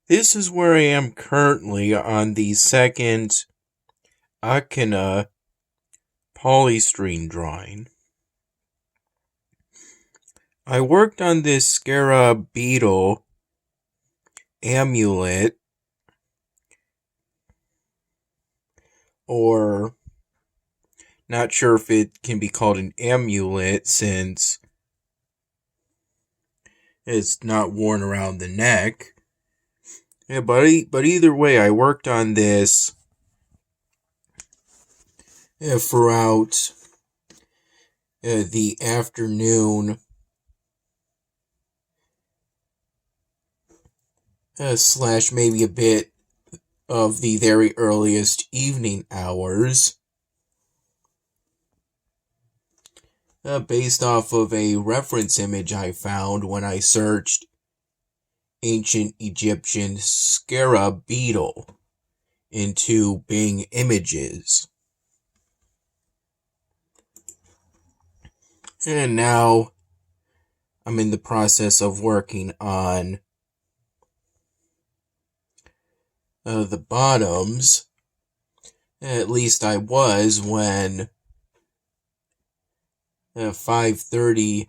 This is where I am currently on the second Akina polystyrene drawing. I worked on this scarab beetle amulet, or not sure if it can be called an amulet since it's not worn around the neck. Yeah, but either way, I worked on this throughout the afternoon slash maybe a bit of the very earliest evening hours, based off of a reference image I found when I searched ancient Egyptian scarab beetle into Bing Images. And now I'm in the process of working on the bottoms. At least I was when 5:30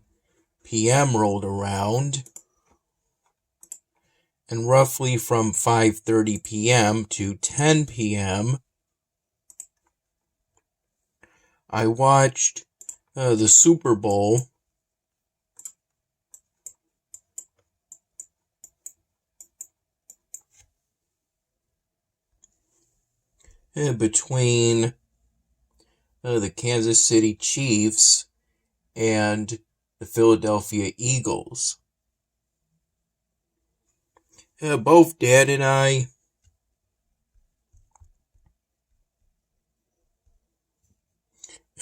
p.m. rolled around. And roughly from 5:30 p.m. to 10 p.m., I watched the Super Bowl between the Kansas City Chiefs and the Philadelphia Eagles. Both Dad and I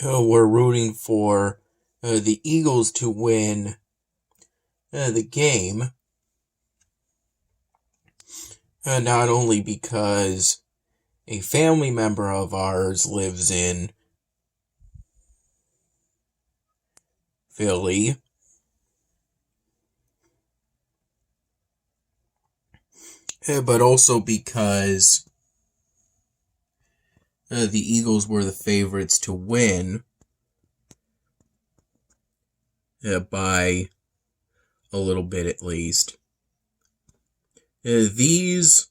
were rooting for the Eagles to win the game. Not only because a family member of ours lives in Philly, but also because the Eagles were the favorites to win by a little bit at least. These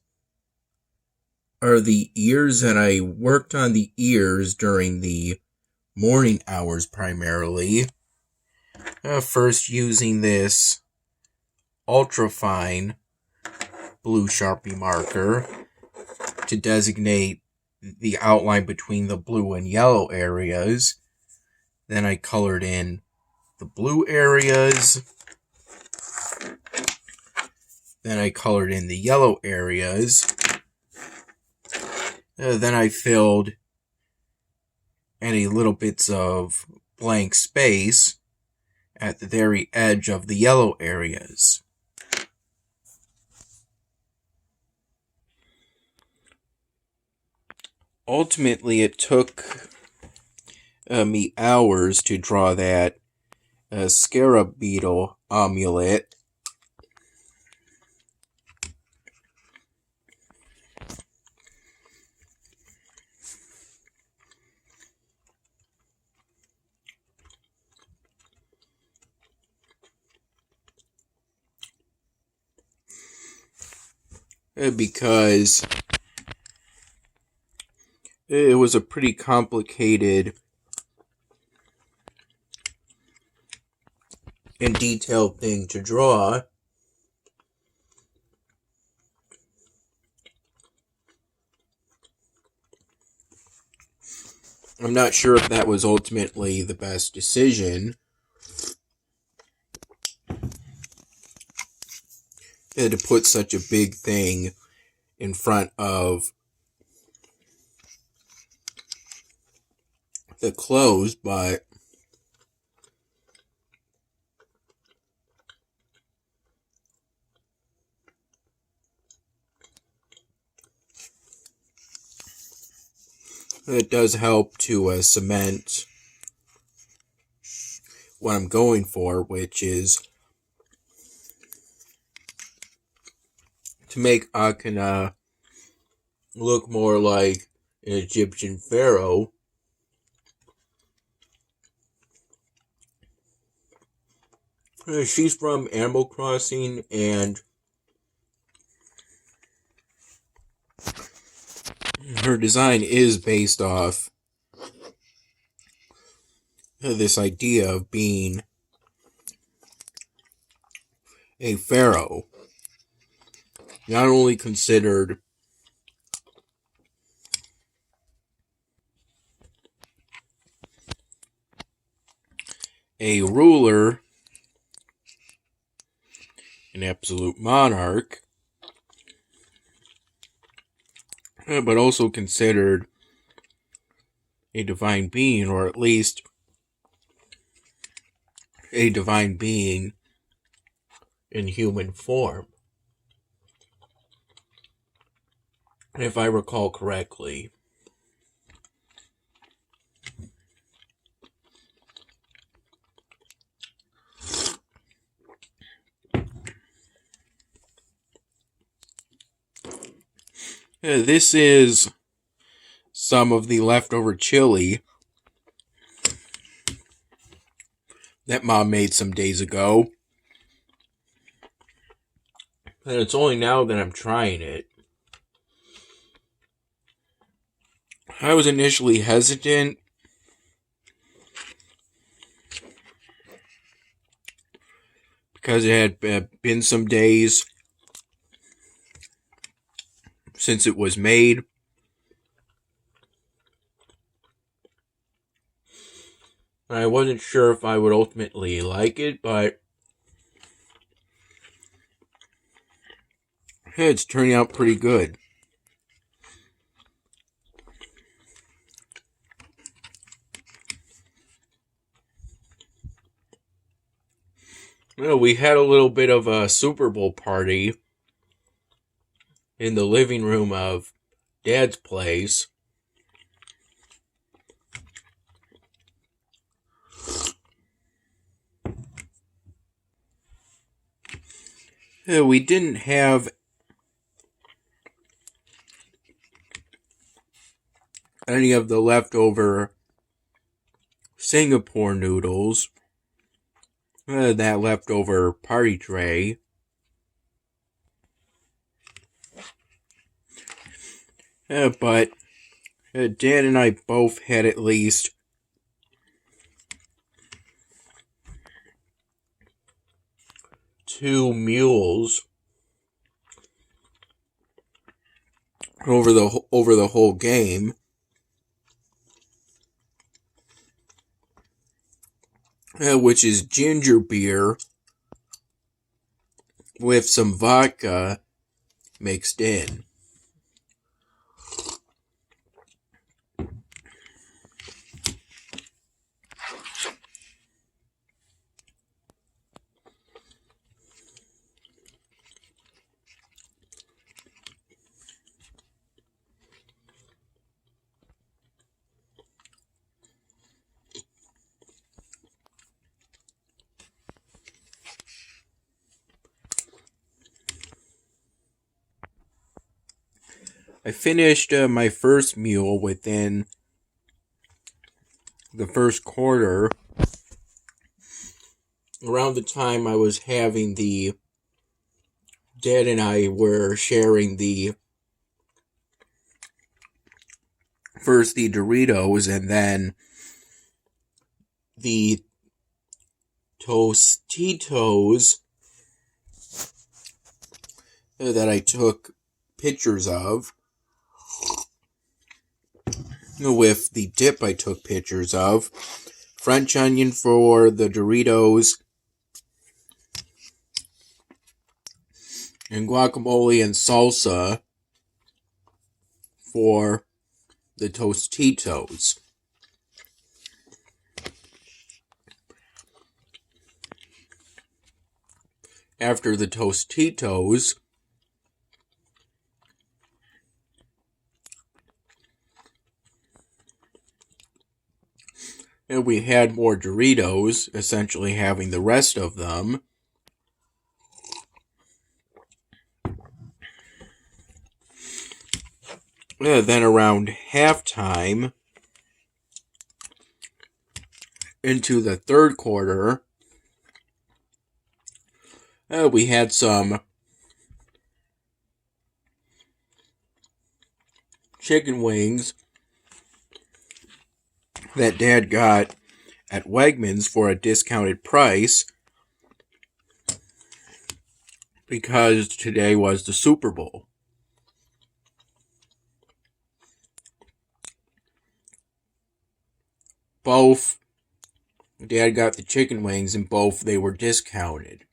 are the ears, and I worked on the ears during the morning hours primarily. First using this ultra-fine blue Sharpie marker to designate the outline between the blue and yellow areas. Then I colored in the blue areas. Then I colored in the yellow areas. Then I filled any little bits of blank space at the very edge of the yellow areas. Ultimately, it took me hours to draw that scarab beetle amulet. Because it was a pretty complicated and detailed thing to draw. I'm not sure if that was ultimately the best decision. To put such a big thing in front of the clothes, but it does help to cement what I'm going for, which is to make Akhenaten look more like an Egyptian pharaoh. She's from Animal Crossing, and her design is based off this idea of being a pharaoh. Not only considered a ruler, an absolute monarch, but also considered a divine being, or at least a divine being in human form, if I recall correctly. This is some of the leftover chili that Mom made some days ago. And it's only now that I'm trying it. I was initially hesitant because it had been some days since it was made. I wasn't sure if I would ultimately like it, but it's turning out pretty good. Well, we had a little bit of a Super Bowl party in the living room of Dad's place. We didn't have any of the leftover Singapore noodles, that leftover party tray. But Dad and I both had at least two mules over the whole game. Which is ginger beer with some vodka mixed in. I finished my first meal within the first quarter, around the time I was having Dad and I were sharing first the Doritos and then the Tostitos that I took pictures of. With the dip I took pictures of. French onion for the Doritos. And guacamole and salsa for the Tostitos. After the Tostitos, and we had more Doritos, essentially having the rest of them. Then around halftime, into the third quarter, we had some chicken wings that Dad got at Wegmans for a discounted price because today was the Super Bowl. Both, Dad got the chicken wings and both they were discounted.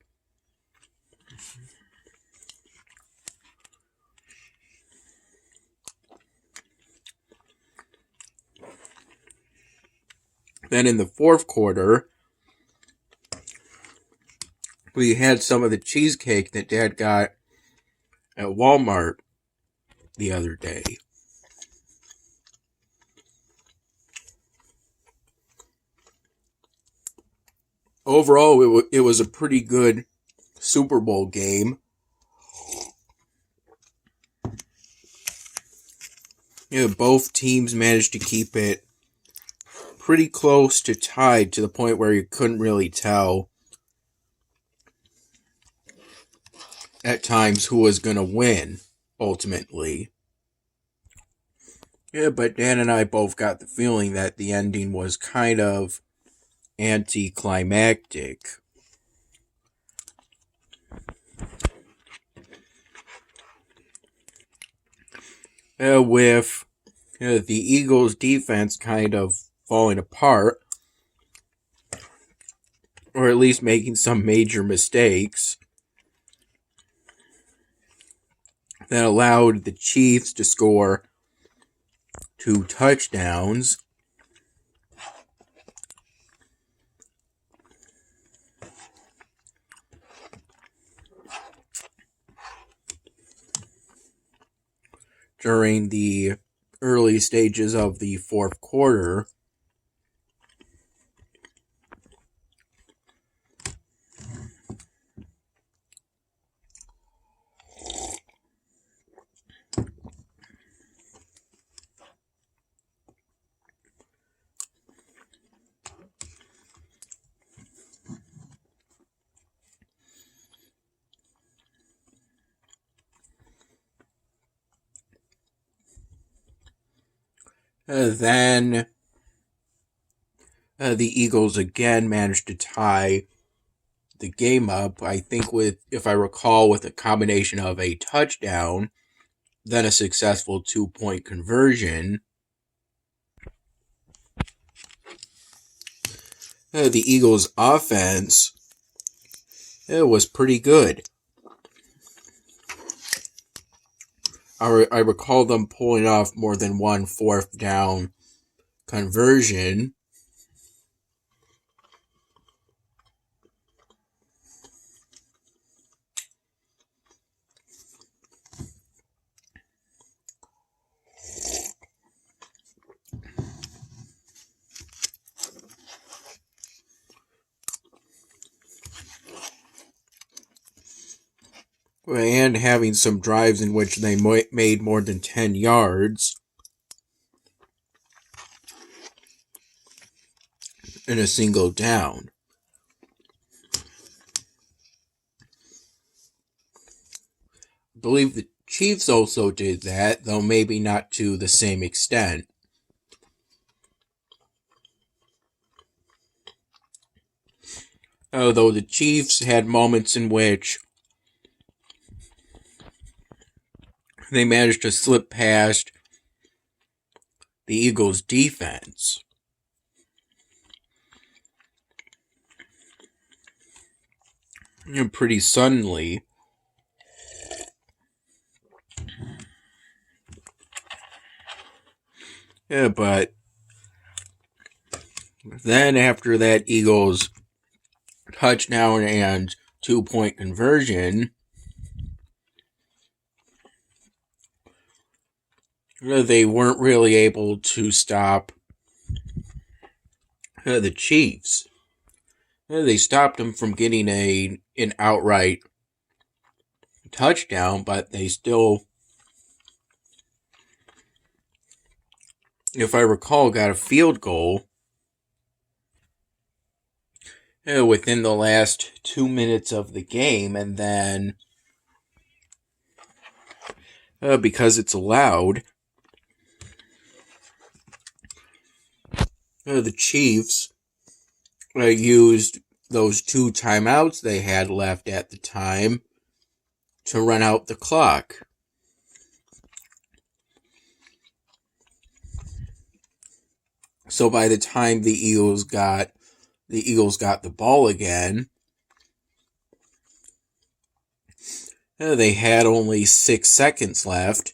Then in the fourth quarter, we had some of the cheesecake that Dad got at Walmart the other day. Overall, it was a pretty good Super Bowl game. Both teams managed to keep it pretty close to tied to the point where you couldn't really tell at times who was going to win, ultimately. But Dan and I both got the feeling that the ending was kind of anticlimactic. With the Eagles' defense kind of falling apart, or at least making some major mistakes that allowed the Chiefs to score 2 touchdowns. During the early stages of the fourth quarter. Then the Eagles again managed to tie the game up, I think if I recall, with a combination of a touchdown, then a successful 2-point conversion. The Eagles' offense was pretty good. I recall them pulling off more than one 4th down conversion. And having some drives in which they made more than 10 yards in a single down. I believe the Chiefs also did that, though maybe not to the same extent. Although the Chiefs had moments in which they managed to slip past the Eagles' defense. Pretty suddenly. But then after that Eagles touchdown and 2-point conversion, they weren't really able to stop the Chiefs. They stopped them from getting an outright touchdown, but they still if I recall, got a field goal within the last 2 minutes of the game, and then because it's allowed, the Chiefs used those 2 timeouts they had left at the time to run out the clock. So by the time the Eagles got the ball again, they had only 6 seconds left.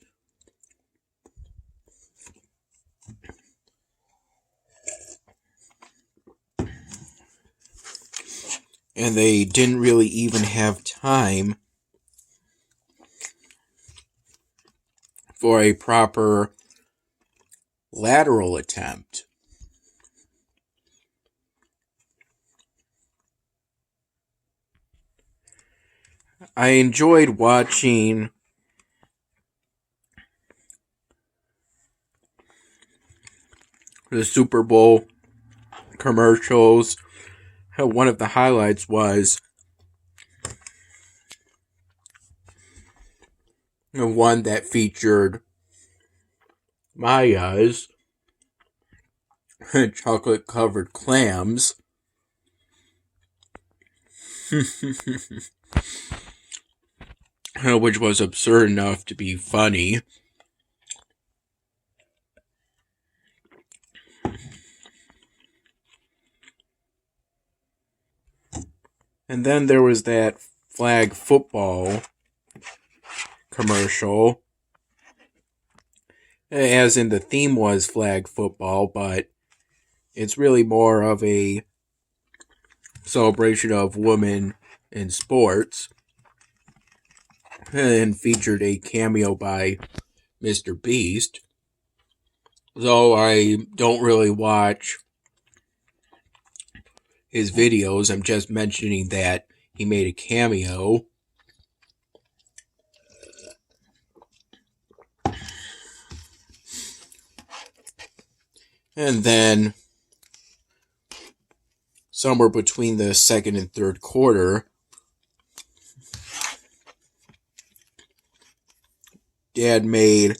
And they didn't really even have time for a proper lateral attempt. I enjoyed watching the Super Bowl commercials. One of the highlights was one that featured Maya's chocolate covered clams. Which was absurd enough to be funny. And then there was that flag football commercial. As in, the theme was flag football, but it's really more of a celebration of women in sports. And featured a cameo by Mr. Beast. Though I don't really watch his videos, I'm just mentioning that he made a cameo. And then, somewhere between the second and third quarter, Dad made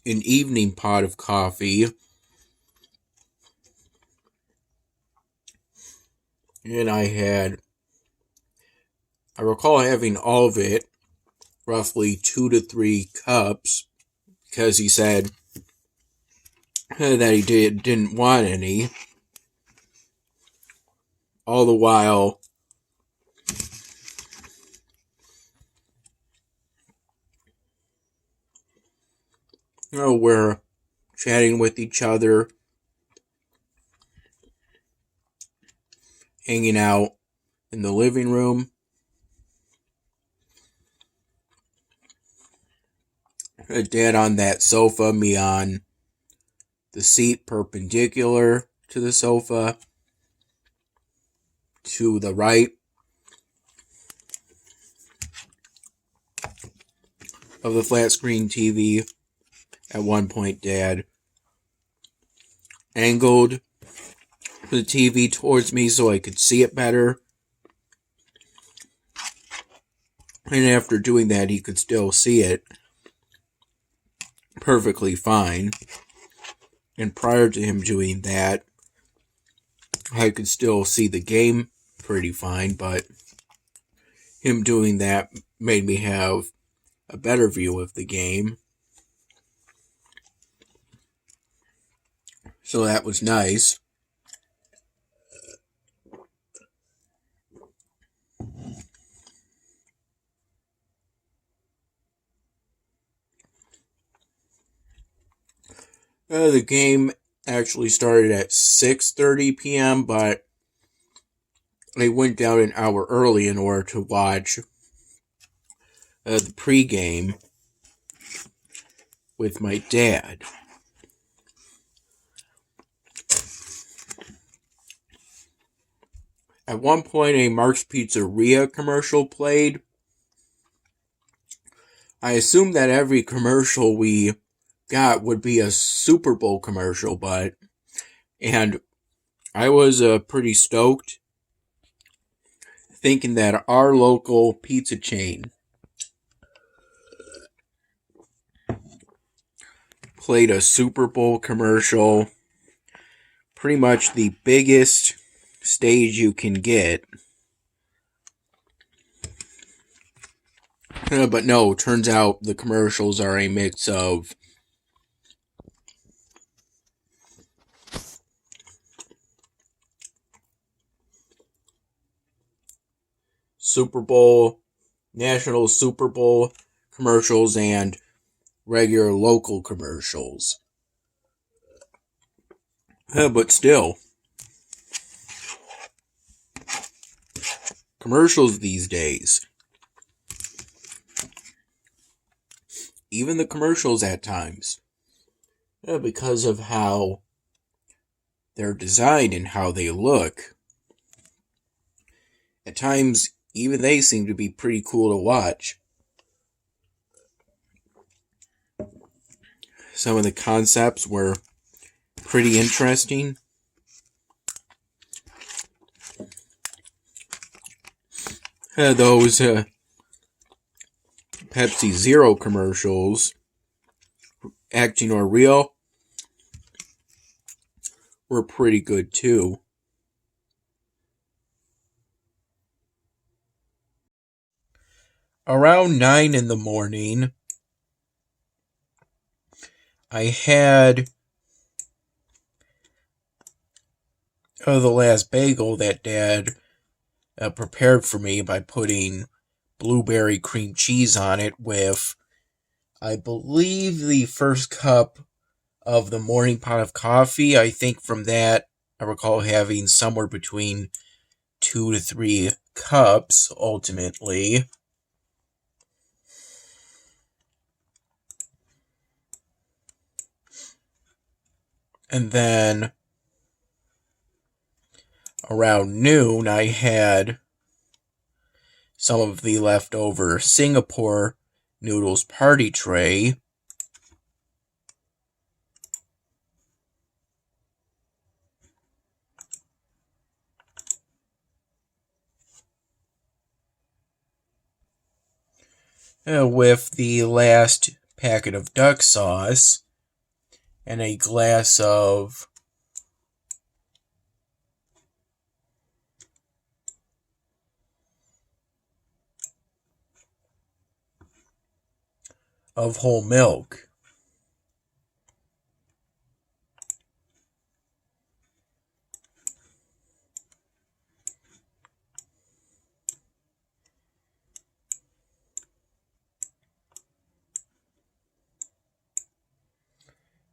an evening pot of coffee, and I recall having all of it, roughly 2 to 3 cups, because he said that he didn't want any. All the while, we're chatting with each other, hanging out in the living room. Dad on that sofa, me on the seat perpendicular to the sofa, to the right of the flat screen TV. At one point, Dad angled the TV towards me so I could see it better. And after doing that, he could still see it perfectly fine. And prior to him doing that, I could still see the game pretty fine, but him doing that made me have a better view of the game. So that was nice. The game actually started at 6:30 p.m., but I went down an hour early in order to watch the pregame. with my dad. At one point, a Mark's Pizzeria commercial played. I assumed that every commercial we got would be a Super Bowl commercial, and I was pretty stoked, thinking that our local pizza chain played a Super Bowl commercial, pretty much the biggest stage you can get. But no, turns out the commercials are a mix of Super Bowl, National Super Bowl commercials, and regular local commercials. But still, commercials these days, even the commercials at times, because of how they're designed and how they look, at times even they seem to be pretty cool to watch. Some of the concepts were pretty interesting. Those Pepsi Zero commercials, acting or real, were pretty good too. Around 9 in the morning, I had the last bagel that Dad prepared for me by putting blueberry cream cheese on it with, I believe, the first cup of the morning pot of coffee. I think from that, I recall having somewhere between 2 to 3 cups, ultimately. And then around noon, I had some of the leftover Singapore noodles party tray. With the last packet of duck sauce and a glass of whole milk.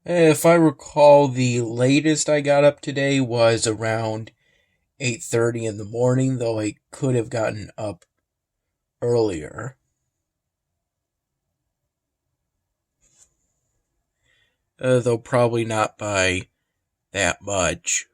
If I recall, the latest I got up today was around 8:30 in the morning, though I could have gotten up earlier. Though probably not by that much.